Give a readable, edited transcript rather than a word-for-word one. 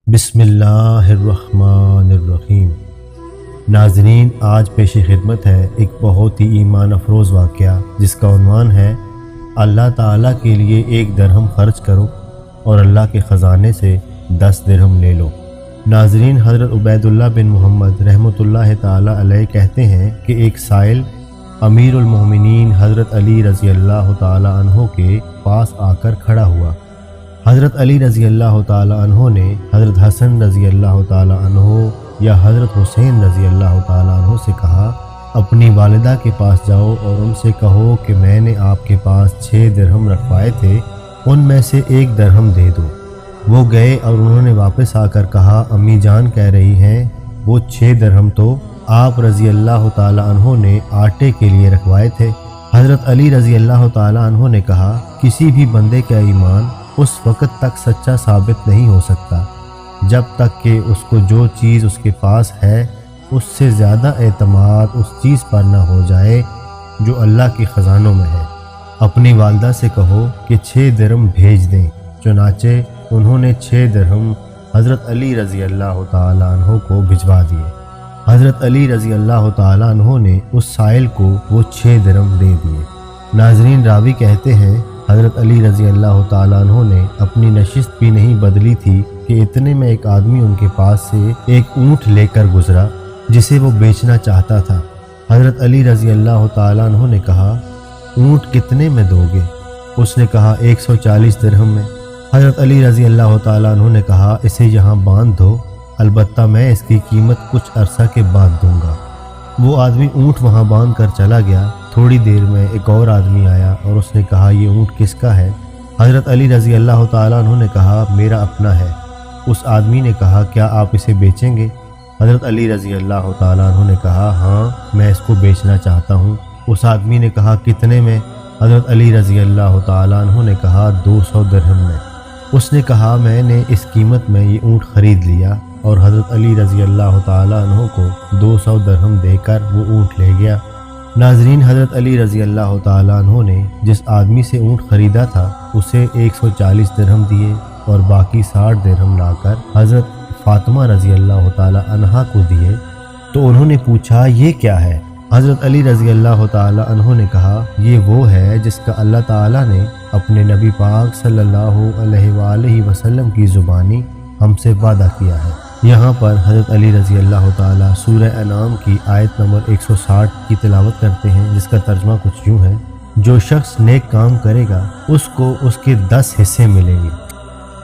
बिस्मिल्लाह अर्रहमान अर्रहीम। नाज़रीन, आज पेश खिदमत है एक बहुत ही ईमान अफरोज़ वाक़या जिसका उन्वान है अल्लाह ताला के लिए 1 दिरहम खर्च करो और अल्लाह के ख़जाने से 10 दिरहम ले लो। नाज़रीन, हज़रत उबैदुल्लाह बिन मोहम्मद रहमतुल्लाह ताला अलैह कहते हैं कि एक साइल अमीरुल मोमिनीन हज़रत अली रज़ी अल्लाह ताला अन्हो के पास आकर खड़ा हुआ। हज़रत अली रज़ी अल्लाह ताला अन्हो ने हज़रत हसन रज़ी अल्लाह ताला अन्हो या हज़रत हुसैन रज़ी अल्लाह ताला अन्हो से कहा, अपनी वालिदा के पास जाओ और उनसे कहो कि मैंने आपके पास 6 दिरहम रखवाए थे, उनमें से 1 दिरहम दे दो। वो गए और उन्होंने वापस आकर कहा, अम्मी जान कह रही हैं वो 6 दिरहम तो आप रज़ी अल्लाह ताला अन्हो ने आटे के लिए रखवाए थे। हज़रत अली रज़ी अल्लाह ताला अन्हो ने कहा, किसी भी बंदे का ईमान उस वक़्त तक सच्चा साबित नहीं हो सकता जब तक कि उसको जो चीज़ उसके पास है उससे ज़्यादा एतमाद उस चीज़ पर ना हो जाए जो अल्लाह के ख़जानों में है। अपनी वालदा से कहो कि 6 दिरहम भेज दें। चुनाचे उन्होंने 6 दिरहम हज़रत अली रज़ी अल्लाह ताला अन्हो को भिजवा दिए। हज़रत अली रज़ी अल्लाह ताला अन्हो ने उस साइल को वो 6 दिरहम दे दिए। नाज़रीन, रावी कहते हैं हज़रत अली रज़ी अल्लाह ताला अन्हो ने अपनी नशिस्त भी नहीं बदली थी कि इतने में एक आदमी उनके पास से एक ऊँट लेकर गुजरा जिसे वो बेचना चाहता था। हज़रत अली रज़ी अल्लाह ताला अन्हो ने कहा, ऊँट कितने में दोगे? उसने कहा 140 दिरहम में। हज़रत अली रज़ी अल्लाह ताला अन्हो ने कहा, इसे यहाँ बांध दो, अलबत्ता मैं इसकी कीमत कुछ अरसा के बाद दूंगा। वो आदमी ऊँट वहाँ बांध कर चला गया। थोड़ी देर में एक और आदमी आया और उसने कहा, ये ऊँट किसका है? हज़रत अली रज़ी अल्लाह ताला अन्हो ने कहा, मेरा अपना है। उस आदमी ने कहा, क्या आप इसे बेचेंगे? हज़रत अली रज़ी अल्लाह ताला अन्हो ने कहा, हाँ, मैं इसको बेचना चाहता हूँ। उस आदमी ने कहा, कितने में? हज़रत अली रज़ी अल्लाह ताला अन्हो ने कहा, 200 दिरहम में। उसने कहा, मैंने इस कीमत में ये ऊँट ख़रीद लिया। और हज़रत अली रज़ी अल्लाह ताला अन्हो को 200 दिरहम देकर वो ऊँट ले गया। नाज़रीन, हज़रत अली रज़ी अल्लाह ताला अन्हो ने जिस आदमी से ऊँट ख़रीदा था उसे 140 दिरहम दिए और बाकी 60 दिरहम लाकर हज़रत फ़ातिमा रज़ी अल्लाह ताला अन्हा को दिए। तो उन्होंने पूछा, ये क्या है? हज़रत अली रज़ी अल्लाह ताला अन्हो ने कहा, ये वो है जिसका अल्लाह ताला ने अपने नबी पाक सल्लल्लाहु अलैहि वसल्लम की ज़ुबानी हमसे वादा किया है। यहाँ पर हज़रत अली रज़ी अल्लाह ताला सूरह अनाम की आयत नंबर 160 की तिलावत करते हैं, जिसका तर्जुमा कुछ यूँ है, जो शख्स नेक काम करेगा उसको उसके 10 हिस्से मिलेंगे।